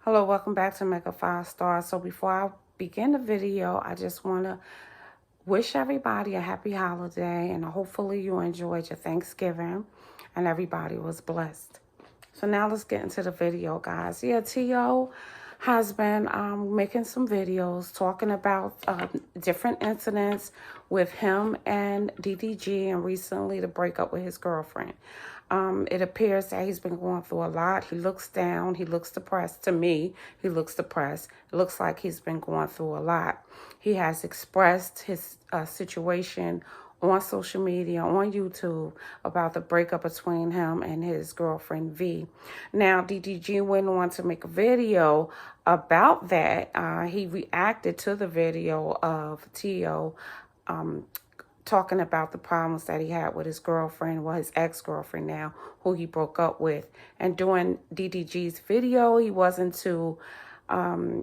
Hello, welcome back to Mega 5 Star. So before I begin the video, I just want to wish everybody a happy holiday, and hopefully you enjoyed your Thanksgiving and everybody was blessed. So now let's get into the video, guys. Yeah, T.O. has been making some videos talking about different incidents with him and DDG, and recently the breakup with his girlfriend. It appears that he's been going through a lot. He looks down. He looks depressed. To me, he looks depressed. It looks like he's been going through a lot. He has expressed his situation on social media, on YouTube, about the breakup between him and his girlfriend, V. Now, DDG went on to make a video about that. He reacted to the video of T.O. Talking about the problems that he had with his girlfriend, well, his ex-girlfriend now, who he broke up with. And during DDG's video, he wasn't too,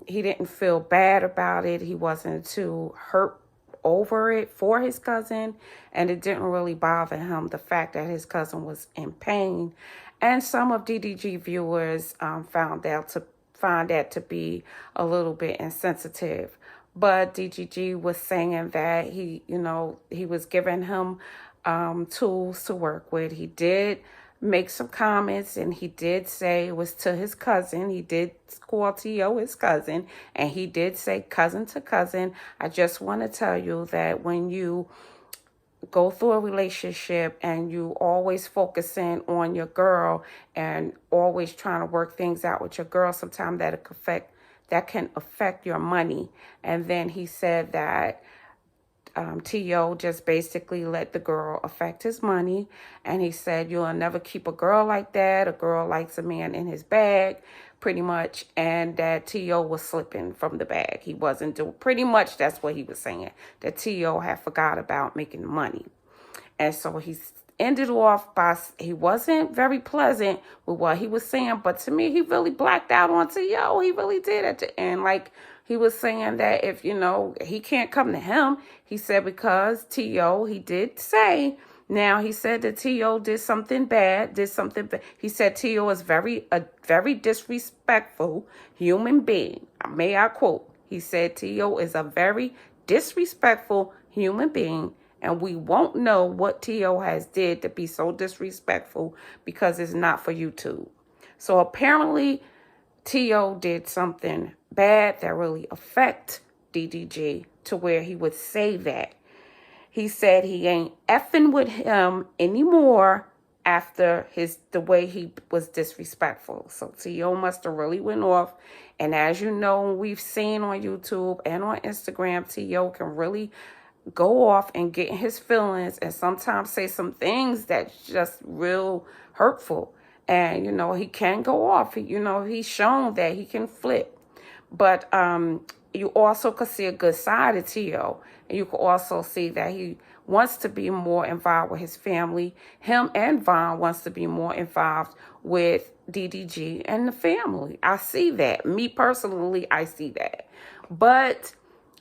he didn't feel bad about it. He wasn't too hurt over it for his cousin, and it didn't really bother him, the fact that his cousin was in pain. And some of DDG viewers found that to be a little bit insensitive. But DDG was saying that he was giving him tools to work with. He did make some comments, and he did say it was to his cousin. He did call T.O. his cousin, and he did say cousin to cousin. I just want to tell you that when you go through a relationship and you always focusing on your girl and always trying to work things out with your girl, sometimes that can affect your money. And then he said that T.O. just basically let the girl affect his money. And he said, you'll never keep a girl like that. A girl likes a man in his bag, pretty much. And that T.O. was slipping from the bag. He wasn't doing, pretty much that's what he was saying, that T.O. had forgot about making money. And so he ended off by, he wasn't very pleasant with what he was saying, but to me, he really blacked out on T.O. He really did at the end. Like, he was saying that if, he can't come to him, he said, because T.O., he did say, now he said that T.O. did something bad. He said T.O. is a very disrespectful human being. May I quote? He said T.O. is a very disrespectful human being, and we won't know what T.O. has did to be so disrespectful because it's not for YouTube. So apparently T.O. did something bad that really affect DDG to where he would say that. He said he ain't effing with him anymore after the way he was disrespectful. So T.O. must have really went off. And as you know, we've seen on YouTube and on Instagram, T.O. can really go off and get in his feelings and sometimes say some things that's just real hurtful. And, he can go off. He's shown that he can flip. But you also could see a good side of T.O. And you could also see that he wants to be more involved with his family. Him and Vaughn wants to be more involved with DDG and the family. I see that. Me personally, I see that. But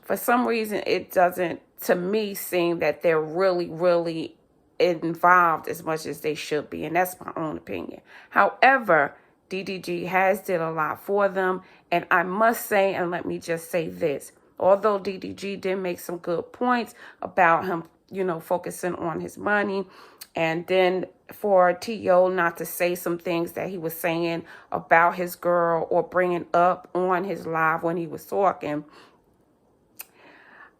for some reason, it doesn't, to me, seem that they're really, really involved as much as they should be. And that's my own opinion. However, DDG has did a lot for them. And I must say, and let me just say this, although DDG did make some good points about him, focusing on his money, and then for T.O. not to say some things that he was saying about his girl or bringing up on his live when he was talking,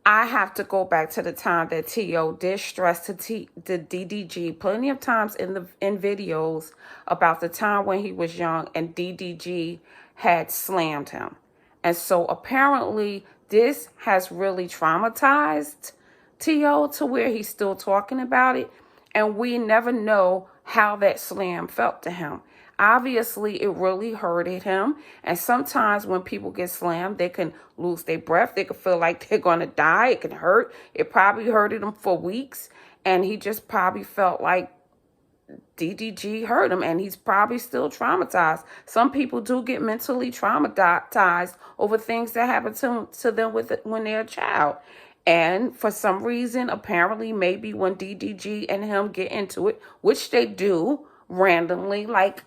I have to go back to the time that T.O. did stress to the DDG plenty of times in videos about the time when he was young and DDG had slammed him. And so apparently this has really traumatized T.O. to where he's still talking about it. And we never know how that slam felt to him. Obviously, it really hurted him. And sometimes when people get slammed, they can lose their breath. They can feel like they're going to die. It can hurt. It probably hurted him for weeks. And he just probably felt like DDG hurt him. And he's probably still traumatized. Some people do get mentally traumatized over things that happen to them when they're a child. And for some reason, apparently, maybe when DDG and him get into it, which they do randomly, like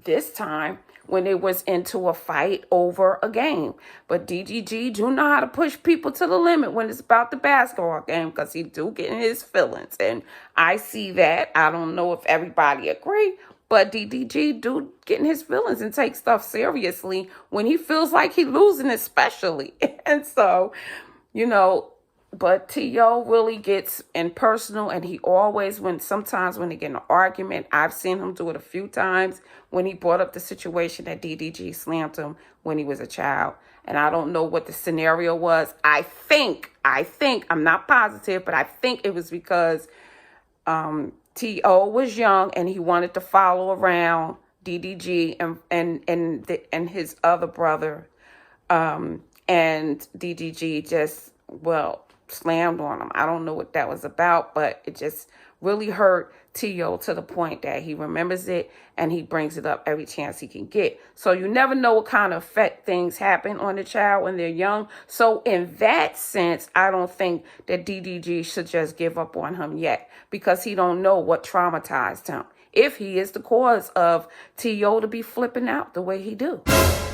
this time when they was into a fight over a game. But DDG do know how to push people to the limit when it's about the basketball game, because he do get in his feelings. And I see that. I don't know if everybody agree, but DDG do get in his feelings and take stuff seriously when he feels like he losing, especially. And so, you know, but T.O. really gets in personal, and he always, sometimes when they get in an argument, I've seen him do it a few times when he brought up the situation that DDG slammed him when he was a child. And I don't know what the scenario was. I think, I'm not positive, but I think it was because T.O. was young and he wanted to follow around DDG and his other brother. And DDG just, slammed on him. I don't know what that was about, but it just really hurt T.O. to the point that he remembers it and he brings it up every chance he can get. So you never know what kind of effect things happen on the child when they're young. So in that sense, I don't think that DDG should just give up on him yet, because he don't know what traumatized him, if he is the cause of T.O. to be flipping out the way he do.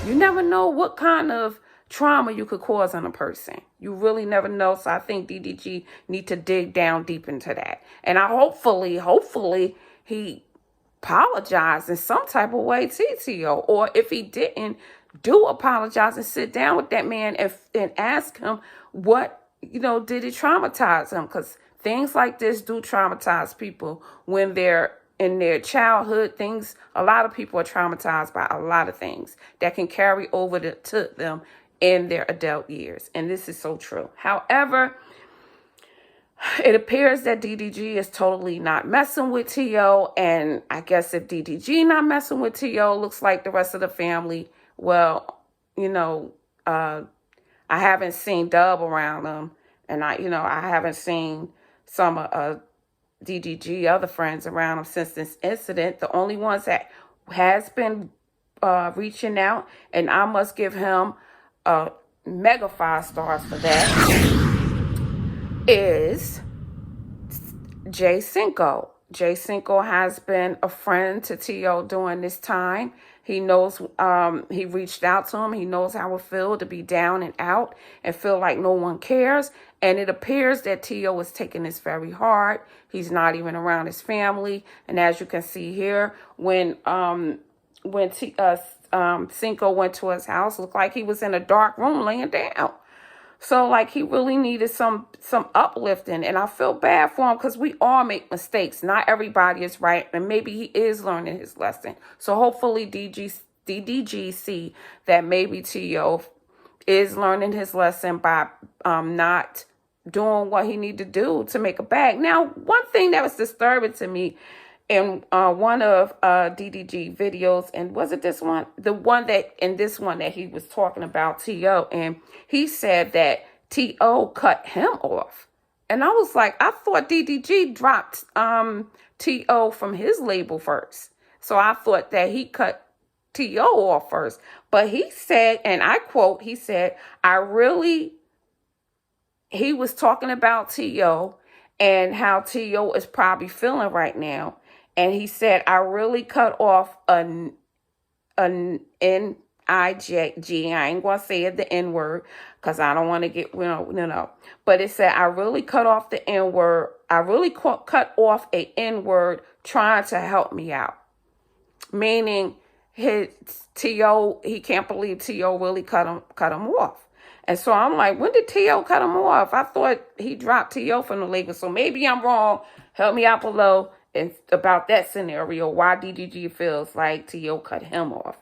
You never know what kind of trauma you could cause on a person. You really never know. So I think DDG need to dig down deep into that. And I hopefully he apologized in some type of way to T.O. Or if he didn't, do apologize and sit down with that man and ask him what, did it traumatize him? Because things like this do traumatize people when they're in their childhood. A lot of people are traumatized by a lot of things that can carry over to them in their adult years. And this is so true. However, it appears that DDG is totally not messing with T.O. And I guess if DDG not messing with T.O., looks like the rest of the family, I haven't seen Dub around them. And I haven't seen some DDG other friends around him since this incident. The only ones that has been reaching out, and I must give him mega 5 stars for that, is Cinco. Cinco has been a friend to T.O. during this time. He knows, he reached out to him. He knows how it feels to be down and out and feel like no one cares. And it appears that T.O. is taking this very hard. He's not even around his family. And as you can see here, when Cinco went to his house, looked like he was in a dark room laying down. So like he really needed some uplifting. And I feel bad for him, because we all make mistakes. Not everybody is right. And maybe he is learning his lesson. So hopefully DDG see that maybe T.O. is learning his lesson by not doing what he need to do to make a bag. Now, one thing that was disturbing to me in one of DDG videos, and was it this one? The one that, in this one that he was talking about T.O., and he said that T.O. cut him off. And I was like, I thought DDG dropped T.O. from his label first. So I thought that he cut T.O. off first. But he said, and I quote, he said, he was talking about T.O. and how T.O. is probably feeling right now. And he said, I really cut off an N-I-G. I ain't going to say it the N-word, because I don't want to get, no. But it said, I really cut off the N-word. I really cut off a N-word trying to help me out. Meaning his T.O., he can't believe T.O. really cut him off. And so I'm like, when did T.O. cut him off? I thought he dropped T.O. from the label. So maybe I'm wrong. Help me out below and about that scenario, why DDG feels like T.O. cut him off.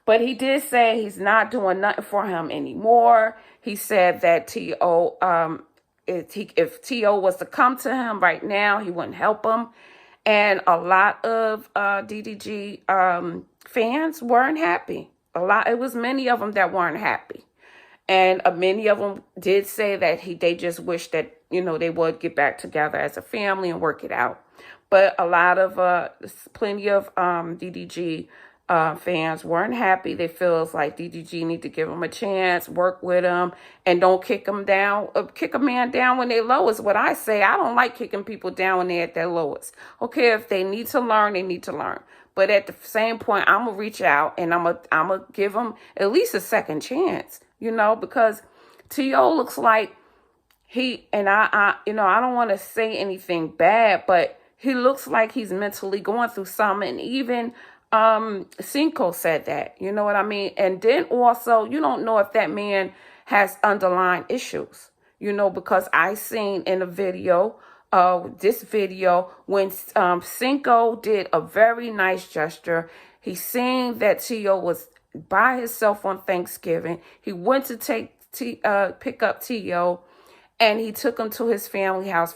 But he did say he's not doing nothing for him anymore. He said that T.O., if T.O. was to come to him right now, he wouldn't help him. And a lot of DDG fans weren't happy. It was many of them that weren't happy. And many of them did say that they just wish that, they would get back together as a family and work it out. But a lot of, plenty of DDG fans weren't happy. They feel like DDG need to give them a chance, work with them, and don't kick them down, kick a man down when they're lowest. What I say, I don't like kicking people down when they're at their lowest. Okay, if they need to learn, they need to learn. But at the same point, I'm going to reach out and I'm going to give him at least a second chance, you know, because T.O. looks like I don't want to say anything bad, but he looks like he's mentally going through something. And even Cinco said that, you know what I mean? And then also, you don't know if that man has underlying issues, you know, because I seen in a video, this video, when Cinco did a very nice gesture. He seen that T.O. was by himself on Thanksgiving. He went to pick up T.O., and he took him to his family house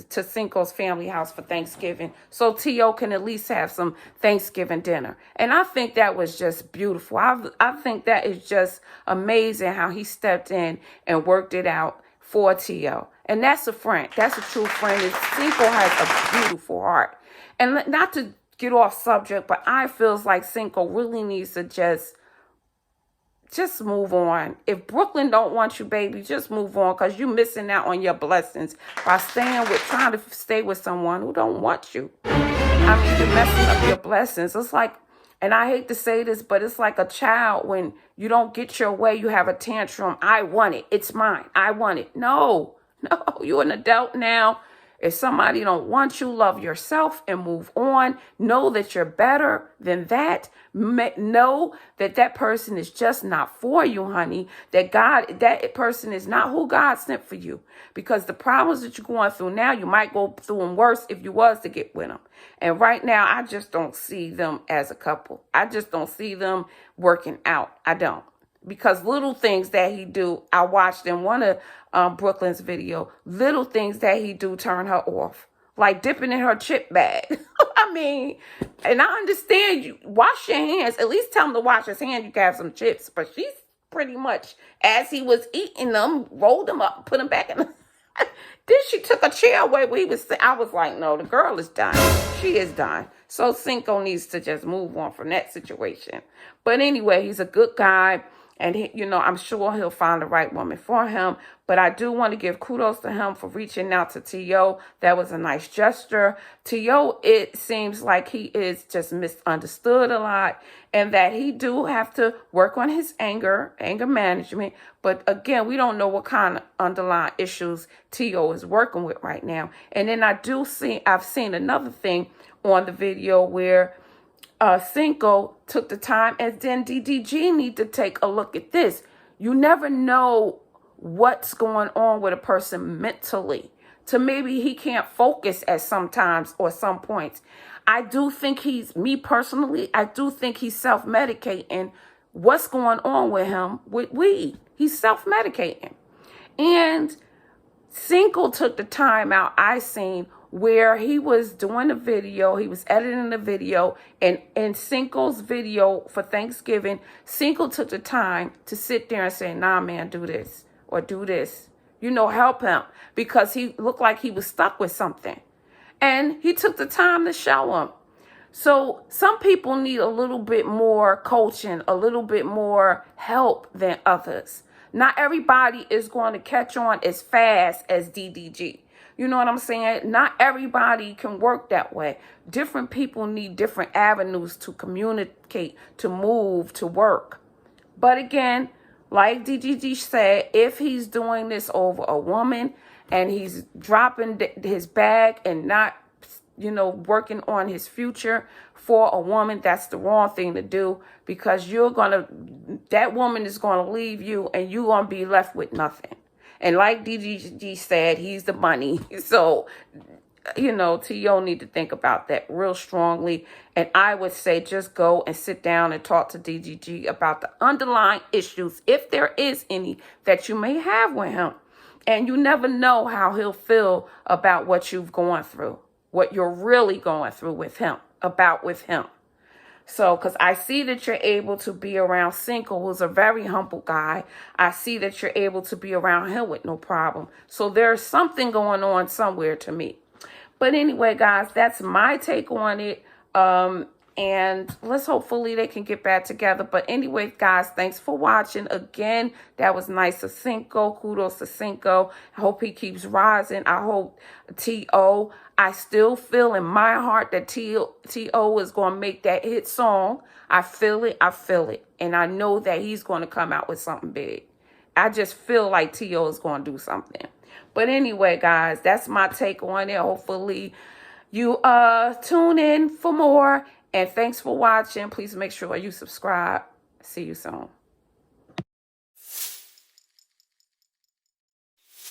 to Cinco's family house for Thanksgiving, so T.O. can at least have some Thanksgiving dinner. And I think that was just beautiful. I think that is just amazing how he stepped in and worked it out for T.O. And that's a friend. That's a true friend. And Cinco has a beautiful heart. And not to get off subject, but I feels like Cinco really needs to just move on. If Brooklyn don't want you, baby, just move on, because you're missing out on your blessings by trying to stay with someone who don't want you. I mean, you're messing up your blessings. It's like, and I hate to say this, but it's like a child when you don't get your way, you have a tantrum. I want it. It's mine. I want it. No, you're an adult now. If somebody don't want you, love yourself and move on. Know that you're better than that. Know that that person is just not for you, honey. That person is not who God sent for you. Because the problems that you're going through now, you might go through them worse if you was to get with them. And right now, I just don't see them as a couple. I just don't see them working out. I don't. Because little things that he do, I watched in one of Brooklyn's video, little things that he do turn her off. Like dipping in her chip bag. I mean, and I understand you wash your hands. At least tell him to wash his hands. You can have some chips. But she's pretty much, as he was eating them, rolled them up, put them back in. Then she took a chair away where he was sitting. I was like, no, the girl is done. She is done. So Cinco needs to just move on from that situation. But anyway, he's a good guy. And, I'm sure he'll find the right woman for him. But I do want to give kudos to him for reaching out to T.O. That was a nice gesture. T.O., it seems like he is just misunderstood a lot. And that he do have to work on his anger management. But again, we don't know what kind of underlying issues T.O. is working with right now. And then I've seen another thing on the video where Cinco took the time, and then DDG need to take a look at this. You never know what's going on with a person mentally. To maybe he can't focus at sometimes or some points. I do think I do think he's self-medicating. What's going on with him with weed? He's self-medicating. And Cinco took the time out, I seen, where he was doing a video, he was editing the video, and in Cinco's video for Thanksgiving, Cinco took the time to sit there and say, nah, man, do this, or do this. Help him, because he looked like he was stuck with something. And he took the time to show him. So some people need a little bit more coaching, a little bit more help than others. Not everybody is going to catch on as fast as DDG. You know what I'm saying? Not everybody can work that way. Different people need different avenues to communicate, to move, to work. But again, like DDG said, if he's doing this over a woman and he's dropping his bag and not, working on his future for a woman, that's the wrong thing to do, because that woman is going to leave you and you're going to be left with nothing. And like DDG said, he's the money. So, T.O. need to think about that real strongly. And I would say just go and sit down and talk to DDG about the underlying issues, if there is any, that you may have with him. And you never know how he'll feel about what you've gone through, what you're really going through with him. So, because I see that you're able to be around Cinco, who's a very humble guy. I see that you're able to be around him with no problem. So there's something going on somewhere to me. But anyway, guys, that's my take on it. And let's hopefully they can get back together. But anyway, guys, thanks for watching. Again, that was nice of Cinco. Kudos to Cinco. I hope he keeps rising. I hope T.O. I still feel in my heart that T.O. is going to make that hit song. I feel it. I feel it. And I know that he's going to come out with something big. I just feel like T.O. is going to do something. But anyway, guys, that's my take on it. Hopefully you tune in for more. And thanks for watching. Please make sure you subscribe. See you soon.